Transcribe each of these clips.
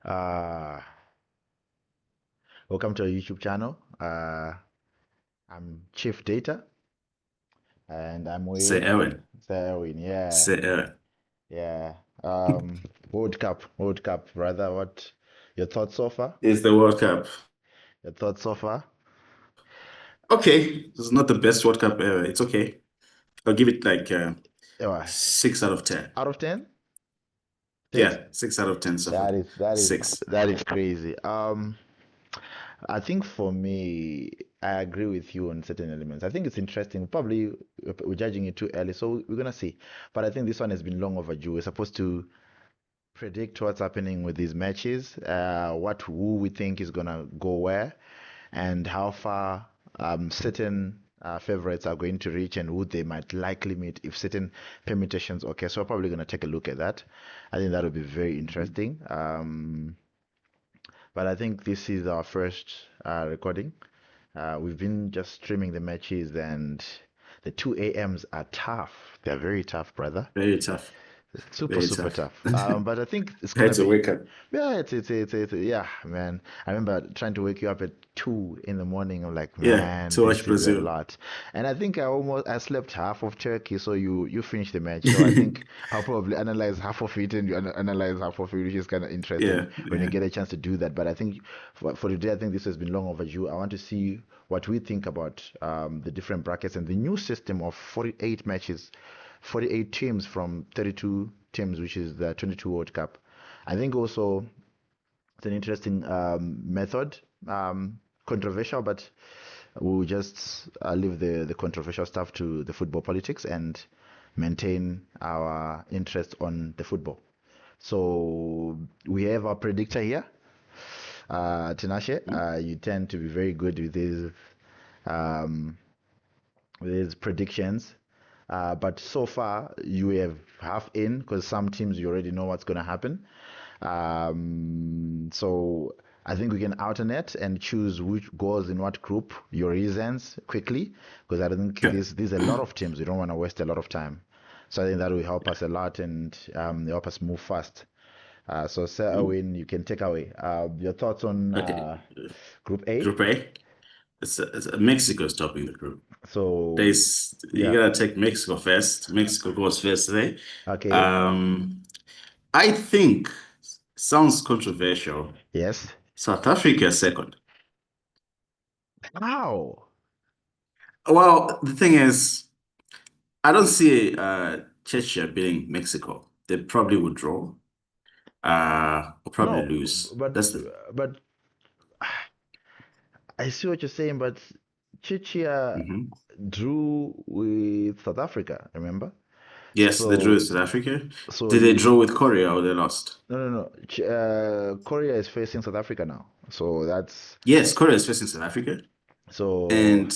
Uh, Welcome to our YouTube channel. I'm Chief Data, and I'm Say with Erwin. Sir Erwin. Yeah, Say Erwin. yeah. World Cup, brother. What your thoughts so far? It's the World Cup. Your thoughts so far? Okay, it's not the best World Cup ever. It's okay. I'll give it like Yeah, 6 out of 10. out of 10? Six? Yeah, 6 out of 10 so far. That is that is Six. that is crazy. I think for me, I agree with you on certain elements. I think it's interesting. Probably we're judging it too early, so we're gonna see. But I think this one has been long overdue. We're supposed to predict what's happening with these matches, who we think is gonna go where, and how far certain favorites are going to reach, and who they might likely meet if certain permutations. Okay, so we're probably gonna take a look at that. I think that will be very Mhm. interesting. But I think this is our first recording. We've been just streaming the matches, and the 2 a.m.s are tough. They're very tough, brother. Very tough. Super, Very super tough. tough. But I think it's I had gonna to be, wake up. yeah, yeah, man. I remember trying to wake you up at 2 in the morning. I'm like, Yeah, man, to watch this is a Brazil. lot. And I think I slept half of Turkey, so you finished the match. So I think I'll probably analyze half of it, and you analyze half of it, which is kind of interesting Yeah, when you yeah. get a chance to do that. But I think for today, I think this has been long overdue. I want to see what we think about the different brackets and the new system of 48 matches, 48 teams from 32 teams, which is the 22 World Cup. I think also it's an interesting method, controversial, but we'll just leave the controversial stuff to the football politics and maintain our interest on the football. So we have our predictor here, Tinashe. You tend to be very good um, with these predictions. But so far, you have half in because some teams you already know what's going to happen. So I think we can alternate and choose which goes in what group, your reasons quickly, because I don't think Okay. there's a lot of teams. We don't want to waste a lot of time. So I think that will help us a lot and help us move fast. So, Sir Owen, you can take away your thoughts on Okay. Group A. Group A. Mexico's topping the group. So, There's you yeah, gotta take Mexico first. Mexico goes first today. okay, Um, I think sounds controversial. yes. South Africa second. Wow. Well, the thing is, I don't see Czechia beating Mexico. They probably would draw, or probably No, lose. but That's the but I see what you're saying, but Czechia Mhm. drew with South Africa, remember? Yes, they drew So with South Africa. so Did they you draw with Korea or they lost? no. Korea is facing South Africa now. So that's Yes, Korea is facing South Africa, so and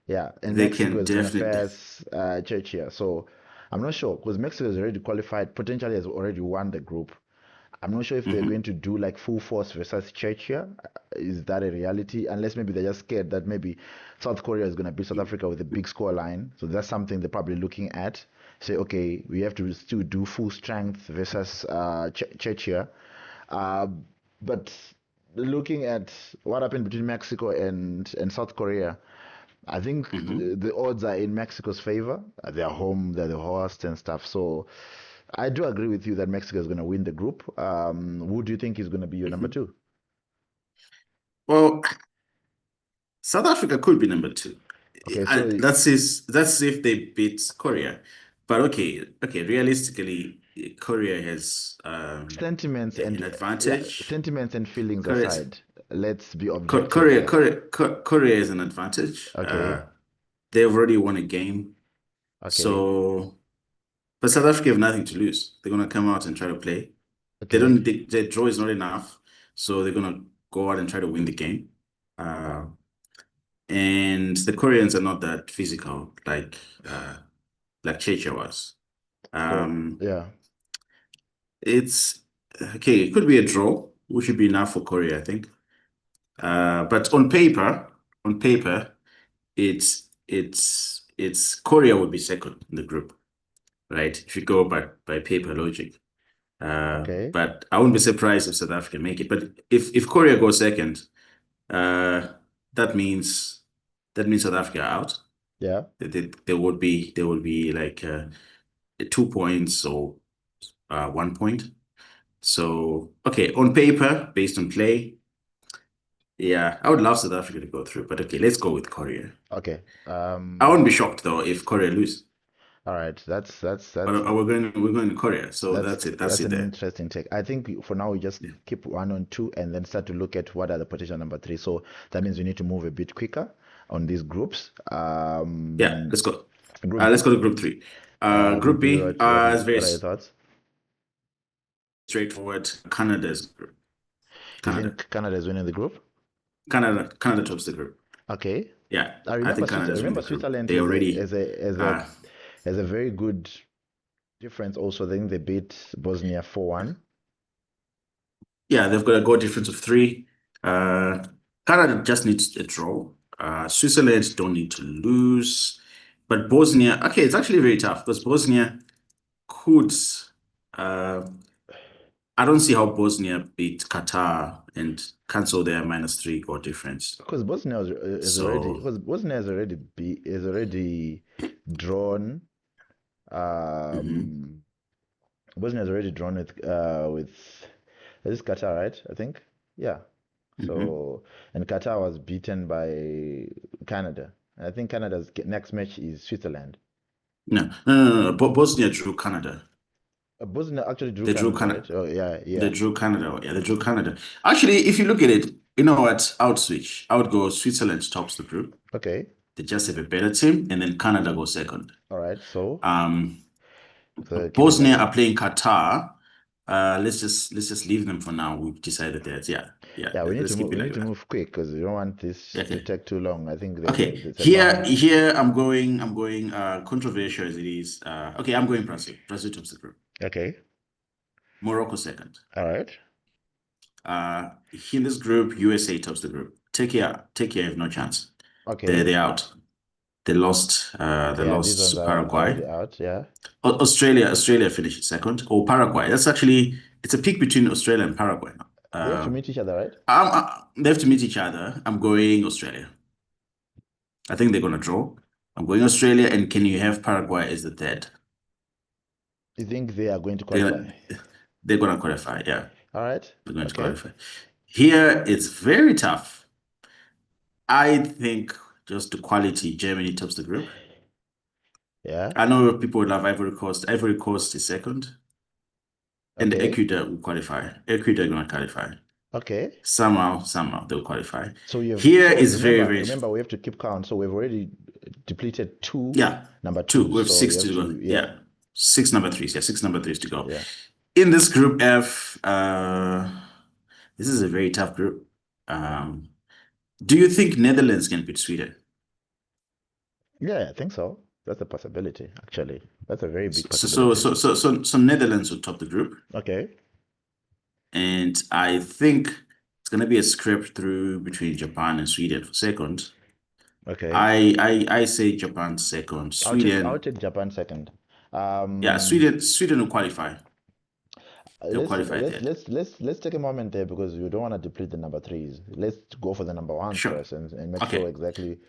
yeah, and they Mexico can is gonna definitely. face Czechia. So I'm not sure because Mexico is already qualified, potentially has already won the group. I'm not sure if they're going Mhm. to do like full force versus Czechia. Is that a reality? Unless maybe they're just scared that maybe South Korea is going to beat South Africa with a big score line. So that's something they're probably looking at. Say, okay, we have to still do full strength versus Czechia. Uh, but looking at what happened between Mexico and South Korea, I think Mhm. the odds are in Mexico's favor. They're home, they're the host and stuff. So I do agree with you that Mexico is going to win the group. Who do you think is going to be your number Mhm. two? Well, South Africa could be number two. Okay, so That's if they beat Korea. But okay. Realistically, Korea has sentiments an and yeah, advantage. sentiments and feelings Korea, aside, let's be objective Korea, here. Korea, Korea is an advantage. Okay, They've already won a game, okay, so but South Africa have nothing to lose. They're gonna come out and try to play. They okay. don't. Their draw is not enough, so they're gonna go out and try to win the game. Uh, and the Koreans are not that physical like Czechia was. So Um, yeah, it's okay. It could be a draw, which should be enough for Korea, I think. But on paper, it's Korea would be second in the group, right? If you go by paper logic. Okay. But I wouldn't be surprised if South Africa make it. But if Korea goes second, uh, that means South Africa are out. Yeah. There would be like 2 points or 1 point. So okay, on paper, based on play, yeah, I would love South Africa to go through. But okay, let's go with Korea. Okay. I wouldn't be shocked though if Korea lose. All right. But we're going to Korea, so that's That's it an there. interesting take. I think for now we just Yeah. keep 1 and 2 and then start to look at what are the potential number three. So that means we need to move a bit quicker on these groups. Yeah, let's go. Group Let's B. go to Group 3. Group Group B. B is very What are your thoughts? straightforward. Canada's group. You Canada. think Canada is winning the group? Canada tops the group. Okay. Yeah, I I remember think Canada is winning the group. Switzerland They already uh has a very good difference also. I think they beat Bosnia 4-1. yeah, they've got a goal difference of 3. Uh Canada just needs a draw. Switzerland don't need to lose. But Bosnia, okay, it's actually very tough because Bosnia could uh I don't see how Bosnia beat Qatar and cancel their -3 goal difference. Because So Bosnia has already drawn. mhm, Um, Bosnia has already drawn with this is Qatar, right? I think. Yeah. mhm. So and Qatar was beaten by Canada. And I think Canada's next match is Switzerland. No. Bosnia drew Canada. Bosnia actually drew They drew Canada, Canada. right? Oh yeah, They yeah. drew Canada. Yeah, they drew Canada. Actually, if you look at it, you know what? I would switch. I would go Switzerland tops the group. Okay. They just have a better team, and then Canada goes second. All right. Um, So keeping Bosnia that. are playing Qatar. Let's just leave them for now. We've decided that. Yeah. Yeah, Let's keep we it need like to that. move quick because we don't want this to Okay. take too long. I think Okay. there's a Here, long. here I'm going controversial as it is. Okay, I'm going Brazil. Brazil tops the group. Okay. Morocco second. All right. In this group, USA tops the group. Take care have no chance. Okay. They're out. They Yeah, these lost ones to are Paraguay. already out. Yeah. Australia finished second. Or Paraguay. It's a pick between Australia and Paraguay now. They have to meet each other, right? They have to meet each other. I'm going Australia. I think they're gonna draw. I'm going Australia, and can you have Paraguay as the third? You think they are going to They're qualify? gonna they're gonna qualify. Yeah, All right. they're going to Okay. qualify. Here, it's very tough. I think just the quality, Germany tops the group. Yeah. I know people would love Ivory Coast. Ivory Coast is second, and Okay. Ecuador will qualify. Ecuador are going to qualify. Okay. Somehow they'll qualify. So you have Here so is very, very, remember we have to keep count. So we've already depleted two yeah, number 2. twos. We have So you 6 have to to go. yeah, Yeah, 6 number 3s. Yeah, 6 number 3s to go. yeah. In this group F, this is a very tough group. Um, do you think Netherlands can beat Sweden? Yeah, I think so. That's a possibility, actually. That's a very So, big so, possibility. so, so, so, so Netherlands will top the group. Okay. And I think it's going to be a scrap through between Japan and Sweden for second. Okay. I say Japan second. I'll Sweden, take Japan second. yeah, Um, Sweden will qualify. They'll let's qualify let's that. let's let's let's take a moment there because we don't want to deplete the number threes. Let's go for the number ones Sure. first and make sure Okay. exactly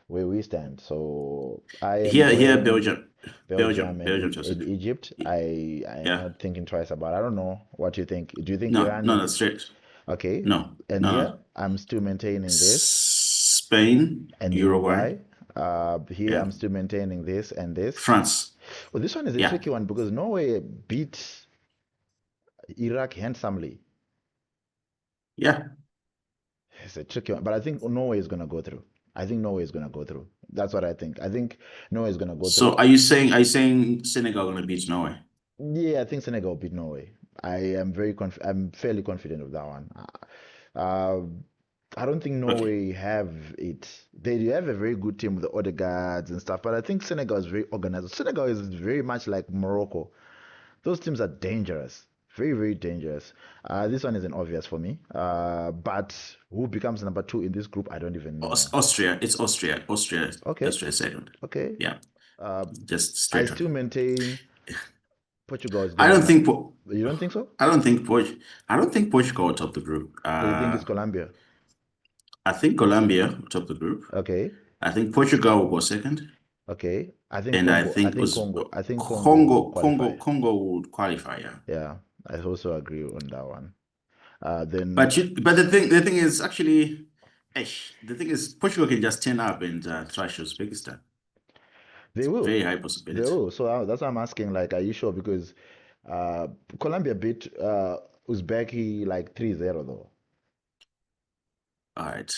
where we stand. So I am Here, going Belgium, Belgium Belgium to And Egypt. I am yeah. not thinking twice about it. I don't know what you think. Do you think No, Iran no, is that's straight. okay? No, And no, here no. I'm still maintaining this Spain, and Uruguay, Uruguay. Here yeah. I'm still maintaining this and this. France, Well, this one is a yeah, tricky one because Norway beat Iraq handsomely. yeah. It's a tricky one, but I think Norway is gonna go through. I think Norway is gonna go through. That's what I think. I think Norway is gonna go So through. are you saying Senegal gonna beat Norway? Yeah, I think Senegal beat Norway. I'm fairly confident of that one. Uh, I don't think Okay. Norway have it. They have a very good team with the Odegaards and stuff, but I think Senegal is very organized. Senegal is very much like Morocco. Those teams are dangerous, very, very dangerous. This one isn't obvious for me. But who becomes number two in this group, I don't even know. Austria, it's Austria. Okay, Austria second. okay. Yeah, Uh, just I straight on. still maintain Portugal is I gonna don't win. think You don't think so? I don't think I don't think Portugal will top the group. So you think it's Colombia? I think Colombia will top the group. Okay, I think Portugal will go second, okay. I think and I Congo. I think think Congo. I think Congo will qualify. Congo would qualify. Yeah, Yeah, I also agree on that one. Then but the thing is actually, the thing is Portugal can just turn up and trash Uzbekistan. they will. Very high They possibility. will. So that's why I'm asking. Like, are you sure? Because Colombia beat Uzbeki like 3-0 though. All right.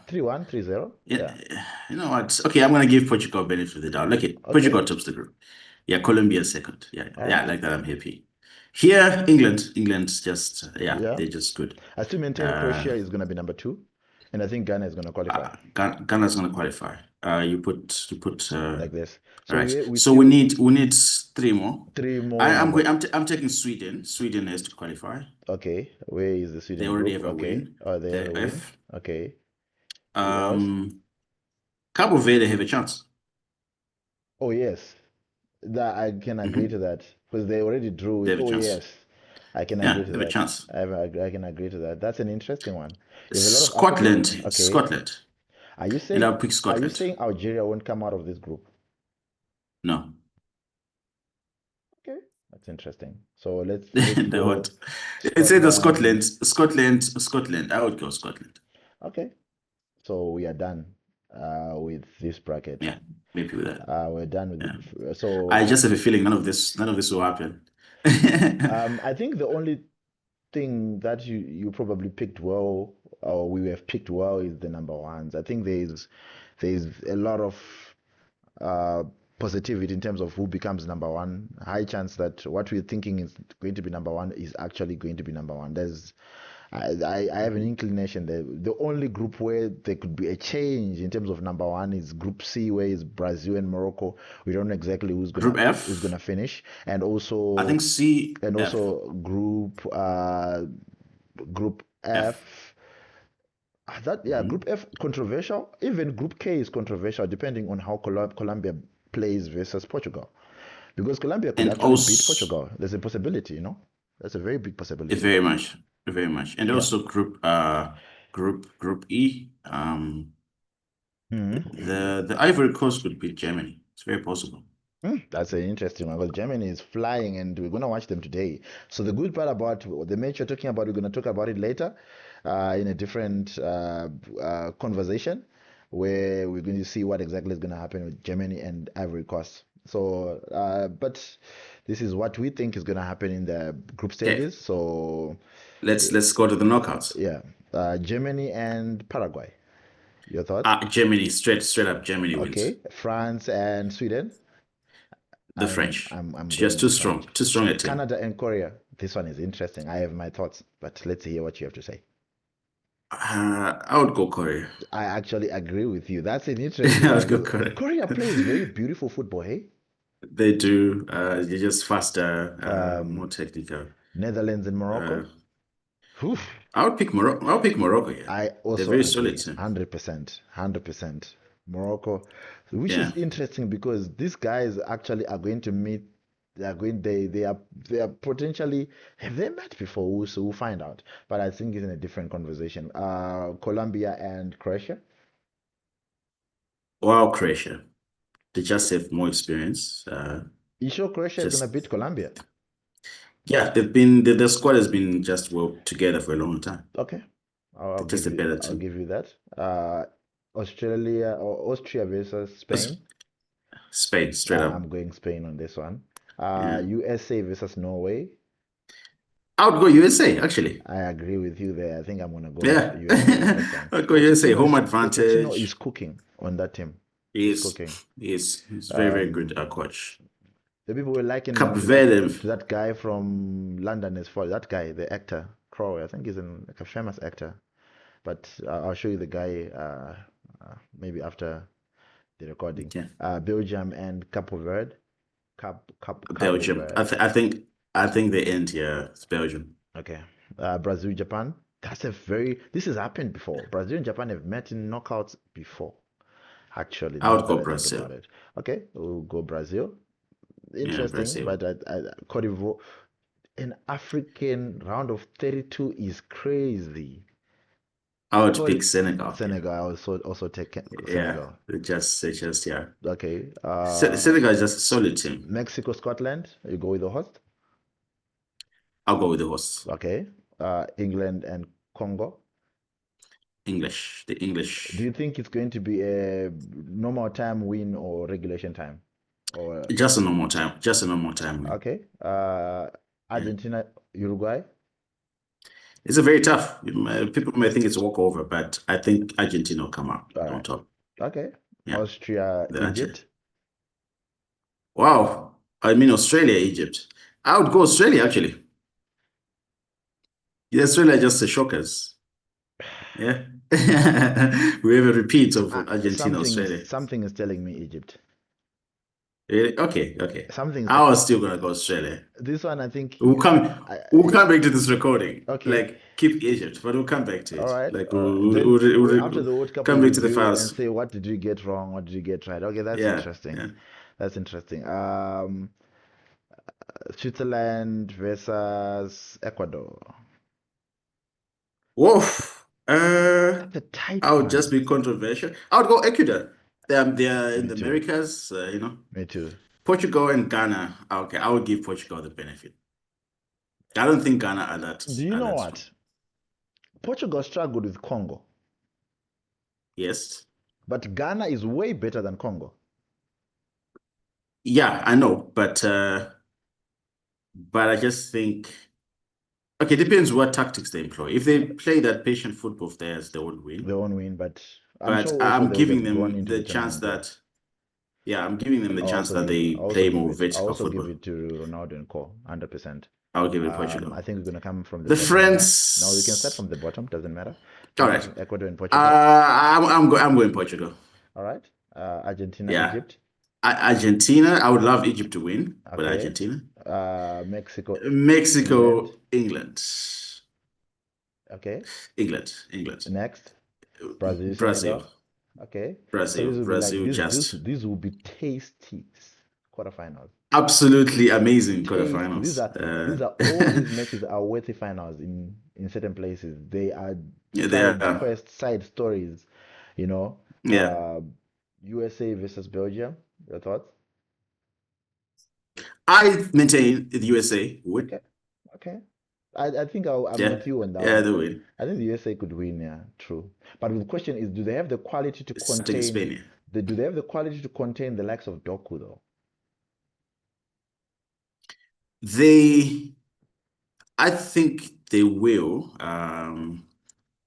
3-1, 3-0. Yeah, Yeah. you know what? Okay, I'm gonna give Portugal benefit of the doubt. Look it, Okay. Portugal tops the group. Yeah, Colombia second. Yeah, All yeah, right. like that. I'm happy. Here, England's just yeah, Yeah. they're just good. I still maintain Uh, Croatia is gonna be number two, and I think Ghana is gonna qualify Ghana's gonna qualify. You put like this. all So right. we So still we need three more. three more number. I'm taking Sweden. Sweden has to qualify. Okay. Where is the They Sweden already group? have a Okay. win. Oh, they have a The win. F. Okay. Who else? Um, Cabo Verde have a chance. Oh yes. That I can agree Hmm. to that because they already drew They with. have a Oh chance. yes, I can agree Yeah, to they have a that. chance. I can agree to that. That's an interesting one. You have a lot of African. Scotland, Okay. Scotland, Are you and saying I'll pick are you Scotland. saying Algeria won't come out of this group? No, Okay. That's interesting. So let's the go what? It's either Scotland. Scotland. I would go Scotland. Okay. So we are done with this bracket. Yeah, maybe with that. We're done Yeah, with so I just have a feeling none of this will happen. I think the only thing that you probably picked well or we have picked well is the number ones. I think there's a lot of uh, positivity in terms of who becomes number one. High chance that what we're thinking is going to be number one is actually going to be number one. I have an inclination that the only group where there could be a change in terms of number one is Group C, where is Brazil and Morocco. We don't know exactly Group who's F, gonna finish, and I think C F. also Group F. F. That yeah, Group Mhm. F controversial. Even Group K is controversial depending on how Colombia plays versus Portugal, because Colombia could And actually beat also Portugal. There's a possibility, you know. That's a very big possibility. very much, very much, and Yeah. also group E. Mhm. The Ivory Coast could beat Germany. It's very possible. That's an interesting one because Germany is flying and we're going to watch them today. So the good part about the match you're talking about, we're going to talk about it later in a different conversation where we're going to see what exactly is going to happen with Germany and Ivory Coast. So, but this is what we think is going to happen in the group Okay, stages. So, let's go to the knockouts. yeah, Germany and Paraguay. Your thoughts? Germany, straight up, Germany wins. Okay, France and Sweden. The French, I'm going just with the French. too strong a team. Canada and Korea. This one is interesting. I have my thoughts, but let's hear what you have to say. I would go Korea. I actually agree with you. That's an interesting I one would go because Korea. Korea plays very beautiful football, hey? They do. They're just faster, Um, more technical. Netherlands and Uh, Morocco. Whew. I would pick Morocco. I'll pick Morocco. Yeah, I they're also very solid agree. team. 100%. 100%. Morocco, which is Yeah. interesting because these guys actually are going to meet. They are going. They are potentially have they met before? We'll find out. But I think it's in a different conversation. Colombia and Croatia. Wow, Croatia. They just have more experience. You sure Croatia is gonna Just beat Colombia? yeah, the squad has been just well together for a long time. Okay, I'll They're just give a you. better I'll team. give you that. Australia or Austria versus It's Spain. Spain, straight up. I'm going Spain on this one. Yeah. USA versus Norway. I would go USA, actually. I agree with you there. I think I'm gonna go Yeah. USA on this one. I'd go USA. Home Pochettino is advantage. cooking on that team. He's Is cooking. he's very, very good Um, coach. the people were likening him Cape Verde. to that guy from London as far that guy, the actor Crow. I think he's like a famous actor. But I'll show you the guy maybe after the recording. Yeah. Belgium and Cape Verde. Cabo Belgium. Verde. I think they end here. It's Belgium. Okay. Brazil, Japan. This has happened before. Brazil and Japan have met in knockouts before. Actually, I now would that go I think Brazil. about it. Okay, we'll go Brazil. Yeah, interesting, Brazil. but Cote d'Ivoire, an African round of 32 is crazy. I would Cote pick Senegal. Yeah, Senegal, I also take yeah. Senegal. They just yeah. Okay. Senegal is just a solid team. Mexico, Scotland, you go with the host. I'll go with the host. Okay. England and Congo. English. The Do English. you think it's going to be a normal time win or regulation time? Or Just a normal time. Just a normal time win. okay. Yeah. Argentina, Uruguay. It's a very tough. People may think it's a walkover, but I think Argentina will come out All on right. top. Okay. Yeah. Austria, The Argentina. Egypt. Wow. I mean Australia, Egypt. I would go Australia actually. Yeah, Australia are just the shockers. Yeah. We have a repeat of Argentina, Australia. Something is telling me Egypt. Really? Okay, okay. Something is I was still gonna go Australia. this one. I think We'll come we'll come back to this recording. okay. Like keep Egypt, but we'll come back to All it. right. Like All right. Then after we'll the World Cup, come we'll back to the review and files. say what did you get wrong, what did you get right. Okay, that's Yeah, interesting. yeah. That's interesting. Switzerland versus Ecuador. Woof. That's a tight I would just one. be controversial. I would go Ecuador. They're in Me the too. Americas, Me too. Portugal and Ghana. Okay, I would give Portugal the benefit. I don't think Ghana Do you are know that strong. what? Portugal struggled with Congo, Yes. but Ghana is way better than Congo. Yeah, I know, but I just think okay, depends what tactics they employ. If they play that patient football of theirs, they won't They win. won't win, but I'm But sure also I'm they would giving have gone them into the the chance tournament though. that yeah, I'm giving them the chance that they play more I'll vertical also give football. it to Ronaldo and Co. 100%. I'll give it Portugal. I think we're gonna come from the The bottom here. Now we can start friends. from the bottom. Doesn't matter. All right. Ecuador and Portugal. I'm going Portugal. All right. Argentina, Yeah. Egypt. Argentina, I would love Egypt to win, but Okay. Argentina. Mexico, England. Mexico, England. Okay. England. Next, Brazil, Brazil. Senegal. Okay. So Brazil. this will be like Brazil this. just These will be tasty quarterfinals. absolutely amazing Tasty. quarterfinals. These are all these matches are worthy finals in certain places. They are Yeah, they side are. quest, side stories. You know, Yeah. uh, USA versus Belgium. Your thoughts? I maintain the USA would. Okay, okay. I think I'm Yeah. with you on that Yeah, one. they win. I think the USA could win. Yeah, true. But the question is, do they have the quality to It's taking contain? Spain. Yeah. Do they have the quality to contain the likes of Doku though? They, I think they will.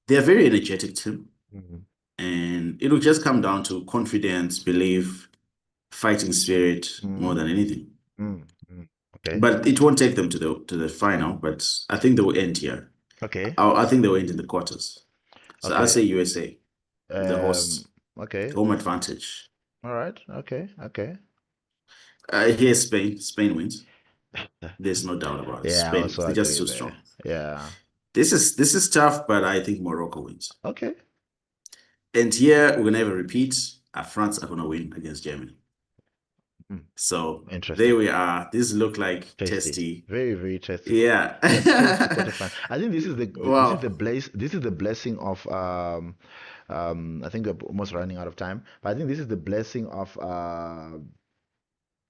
They're a very energetic team, Mhm. and it'll just come down to confidence, belief, fighting spirit more than Mm, anything. mm. Okay, But it won't take them to the final. But I think they will end here. okay, I think they will end in the quarters. So I'll okay. say USA, the Um, horse, okay. home advantage. All right. Okay. Okay. Here's Spain. Spain wins. There's no doubt about it. Yeah, I Spain, also they're just agree too there. strong. Yeah. This is tough, but I think Morocco wins. Okay. And here we're gonna have a repeat. France are gonna win against Germany. Mm, So there interesting. we are. This look like Tasty. testy. Very, very tasty. Yeah. Yeah, tasty quarterfinal. I think Wow. this is the blessing of I think we're almost running out of time, but I think this is the blessing of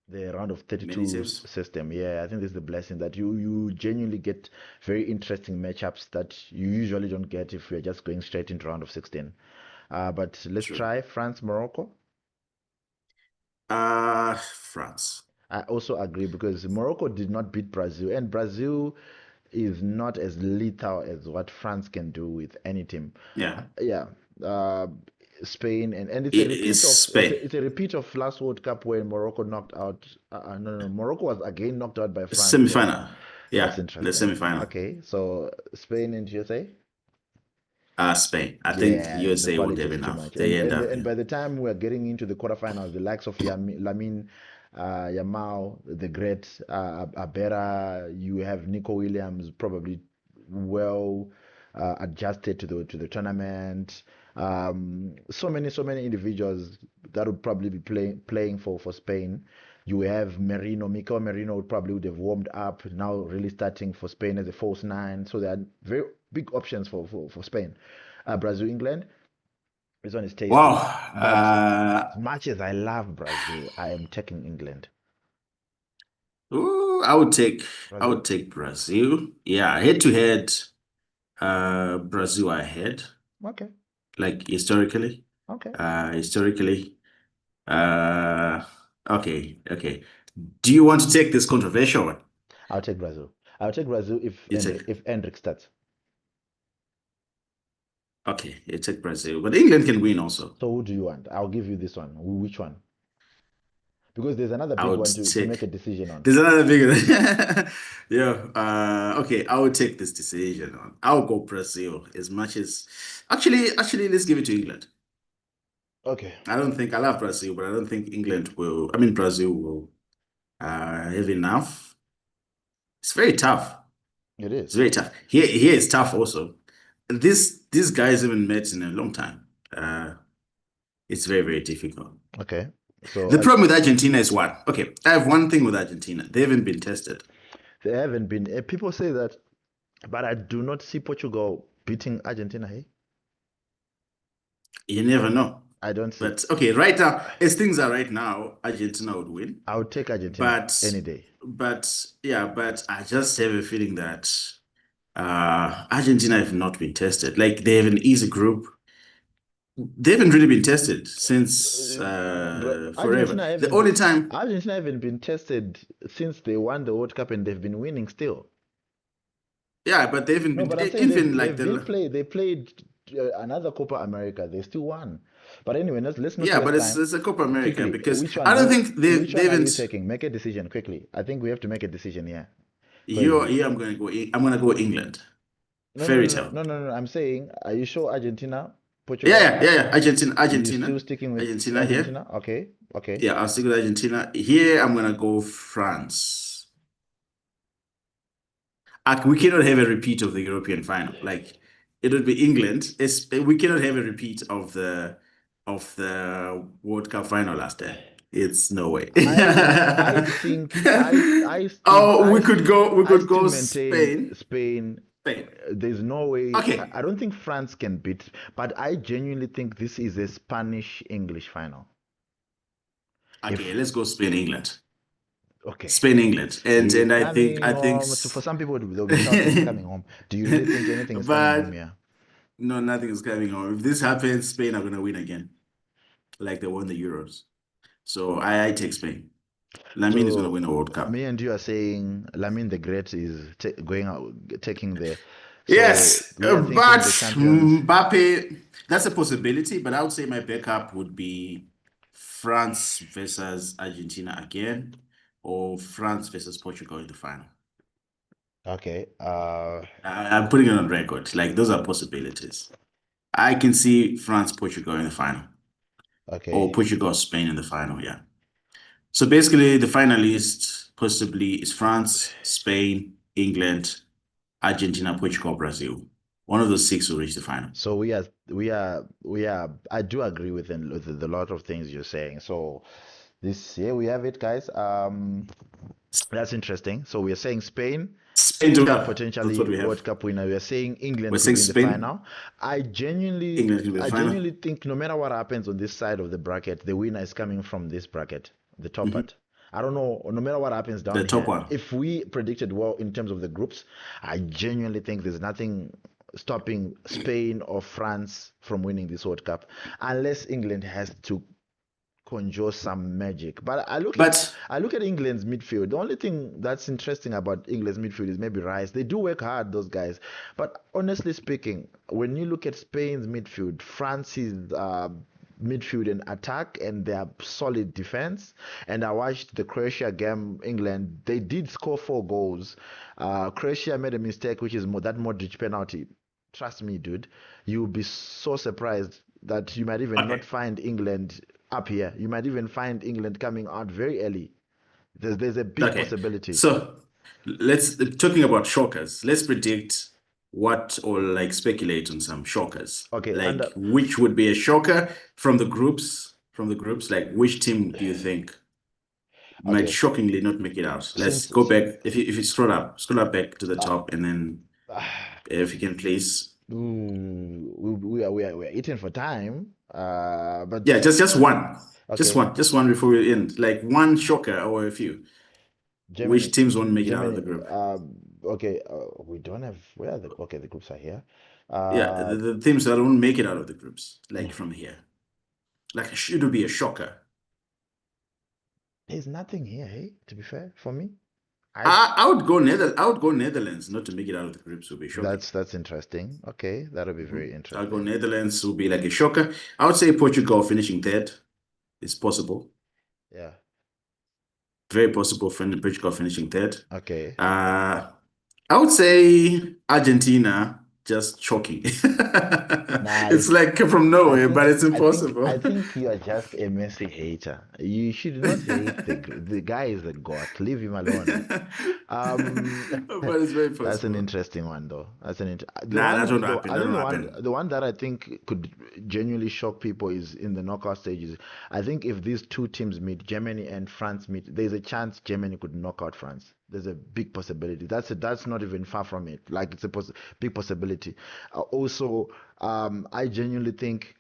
the round of Many 32 tips. system. Yeah, I think this is the blessing that you genuinely get very interesting matchups that you usually don't get if we're just going straight into round of 16. But let's True. try France, Morocco. France. I also agree because Morocco did not beat Brazil, and Brazil is not as lethal as what France can do with any team. Yeah. Yeah, uh, Spain and it's a It's repeat of Spain. it's a repeat of last World Cup when Morocco knocked out. No, Morocco was again knocked out by France. Yeah, Semi-final. that's Yeah, the interesting. semi-final. Okay, so Spain and USA. Spain. I think Yeah, the USA won't quality have is too enough. much. They end up And in by the time we're getting into the quarterfinals, the likes of Lamin, Yamal, the great Abera, you have Nico Williams, probably well adjusted to the tournament. So many individuals that would probably be playing for Spain. You have Merino, Mikel Merino would have warmed up, now really starting for Spain as a false nine. So there are very big options for Spain. Brazil, England, this one is Wow. tasty. But as much as I love Brazil, I am taking England. Ooh, I Brazil? would take Brazil. Yeah, head to head, Brazil ahead, Okay, like historically. okay. Historically. Uh, okay. Do you want to take this controversial one? I'll take Brazil. I'll take Brazil You take, If Hendrik starts. okay, you take Brazil, but England can win also. So who do you want? I'll give you this one. Which one? Because there's another I big would one to make a take. decision on. There's another bigger. Yeah. Okay. I would take this decision on. I'll go Brazil as much as. Actually, let's give it to England. Okay, I don't think I love Brazil, but I don't think England will. I mean, Brazil will have enough. It's very tough. it It's is. very tough. Here it's tough also. These guys haven't met in a long time. It's very difficult. Okay. So The problem with Argentina is what? Okay, I have one thing with Argentina. They haven't been tested. they haven't been. People say that, but I do not see Portugal beating Argentina. Hey, You never know. I don't see. But okay, right now, as things are right now, Argentina would win. I would take Argentina But any day. but I just have a feeling that Argentina have not been tested. Like they have an easy group. They haven't really been tested since forever. The only time, Argentina haven't been tested since they won the World Cup and they've been winning still. yeah, but they haven't No, been but I'm saying even like the they played another Copa America. They still won. But anyway, let's not yeah, but waste time. it's a Copa America Quickly, because I don't think which they one are you haven't. taking? Make a decision quickly. I think we have to make a decision here. Because Here I'm gonna go. I'm gonna go England. no, no, Fairy no, no, tale. no, no, no. I'm saying, are you sure Argentina, Portugal? Yeah. Argentina, You still Argentina, sticking with Argentina here. Argentina? Okay, okay. Yeah, I'll stick with Argentina. Here, I'm gonna go France. We cannot have a repeat of the European final. Like it would be England. We cannot have a repeat of the World Cup final last time. It's no way. Oh, we I could still go maintain Spain. Spain. Spain. There's no way. Okay. I don't think France can beat, but I genuinely think this is a Spanish English final. Okay, If let's go Spain, England. okay, Spain, England. And coming I think home. So for some people, they'll be shouting coming home. Do you really think anything is coming home but here? no, nothing is coming home. If this happens, Spain are gonna win again, like they won the Euros. So I take Spain. Lamine is gonna So win a World Cup. me and you are saying Lamine the Great is going out, taking the. So Yes, we are thinking but the champions. Mbappe, that's a possibility. But I would say my backup would be France versus Argentina again, or France versus Portugal in the final. Okay. I'm putting it on record. Like those are possibilities. I can see France, Portugal in the final, or Okay. Portugal, Spain in the final. Yeah. So basically, the finalist possibly is France, Spain, England, Argentina, Portugal, Brazil. One of those six will reach the final. So we are. I do agree with the lot of things you're saying. So this here we have it, guys. That's interesting. So we are saying Spain Spain to cup. That's what potentially we World have. Cup winner. We are saying We're England could saying win the Spain, final. England can be the I final. genuinely think no matter what happens on this side of the bracket, the winner is coming from this bracket, the top Hmm. part. I don't know. No matter what happens down The top here, one. if we predicted well in terms of the groups, I genuinely think there's nothing stopping Spain or France from winning this World Cup, unless England has to conjure some magic. But But I look at England's midfield. The only thing that's interesting about England's midfield is maybe Rice. They do work hard, those guys. But honestly speaking, when you look at Spain's midfield, France's midfield and attack and their solid defense. And I watched the Croatia game, England. They did score 4 goals. Croatia made a mistake, which is that Modric penalty. Trust me, dude. You'll be so surprised that you might even not okay, find England up here. You might even find England coming out very early. There's a big okay. possibility. So let's talking about shockers. Let's predict what or like speculate on some shockers. Okay, Like which would be a shocker from the groups? From the groups, like which team do you think might Okay. shockingly not make it out. Let's Since go back. If you scroll up back to the uh, top, and then if you can please, we are eating for time. But yeah, okay. just one before we end. Like one shocker or a few. Which Germany, teams won't make it out of the Germany. group? Okay. We don't have where are the okay. The groups are here. Yeah, Uh, the teams that won't make it out of the groups, like from here. Like it would be a shocker. there's nothing here. Hey, to be fair, for me, I I would go Netherlands not to make it out of the groups would be shocking. that's interesting. Okay, that'll be very I'll go interesting. Netherlands will be like a shocker. I would say Portugal finishing third. It's possible. Yeah. Very possible for Portugal finishing third. Okay. Uh, I would say Argentina just choking. Nah, It's like from nowhere, but it's I impossible. think you are just a Messi hater. You should not hate the guy is the god. Leave him alone. But it's very That's an possible. interesting one though. That's an Nah, that won't happen. I That think won't happen. the one that I think could genuinely shock people is in the knockout stages. I think if these two teams meet, Germany and France meet, there's a chance Germany could knock out France. There's a big possibility. That's not even far from it. Like it's a big possibility. Also, I genuinely think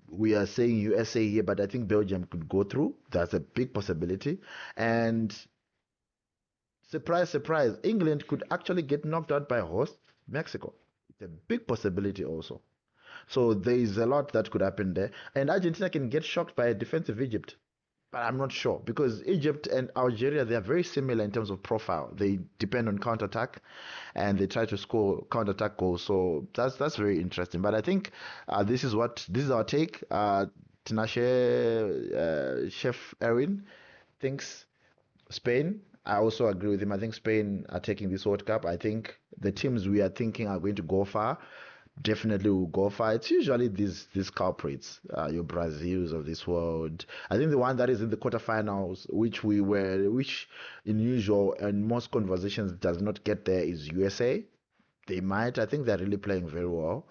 we are saying USA here, but I think Belgium could go through. That's a big possibility. And surprise, surprise, England could actually get knocked out by host Mexico. It's a big possibility also. So there is a lot that could happen there. And Argentina can get shocked by a defensive Egypt. But I'm not sure because Egypt and Algeria, they are very similar in terms of profile. They depend on counterattack and they try to score counterattack goals. So that's very interesting. But I think this is our take. Tinashe, Chef Erwin thinks Spain. I also agree with him. I think Spain are taking this World Cup. I think the teams we are thinking are going to go far definitely will go far. It's usually these culprits, your Brazils of this world. I think the one that is in the quarterfinals, which in usual and most conversations does not get there is USA. They might. I think they're really playing very well.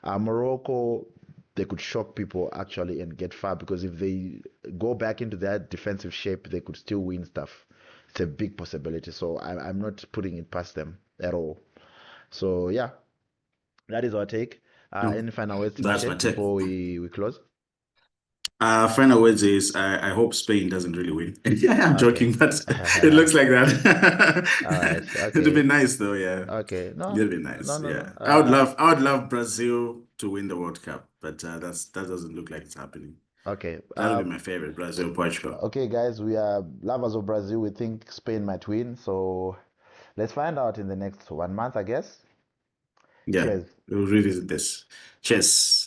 Morocco, they could shock people actually and get far because if they go back into that defensive shape, they could still win stuff. It's a big possibility. So I'm not putting it past them at all. So yeah, that is our take. No, Any final words, that's my Tinashe, take. before we close? Final words is I hope Spain doesn't really win. I'm Okay. joking, but it looks like that. All right. It'd be Okay. nice though, yeah. Okay. No, It'd be no, nice, no, no. yeah. I would love Brazil to win the World Cup, but that doesn't look like it's happening. Okay. That'll be my favorite, Brazil, Portugal. Okay, guys, we are lovers of Brazil. We think Spain might win. So let's find out in the next 1 month, I guess. Yeah, Cheers. we'll revisit this. Cheers.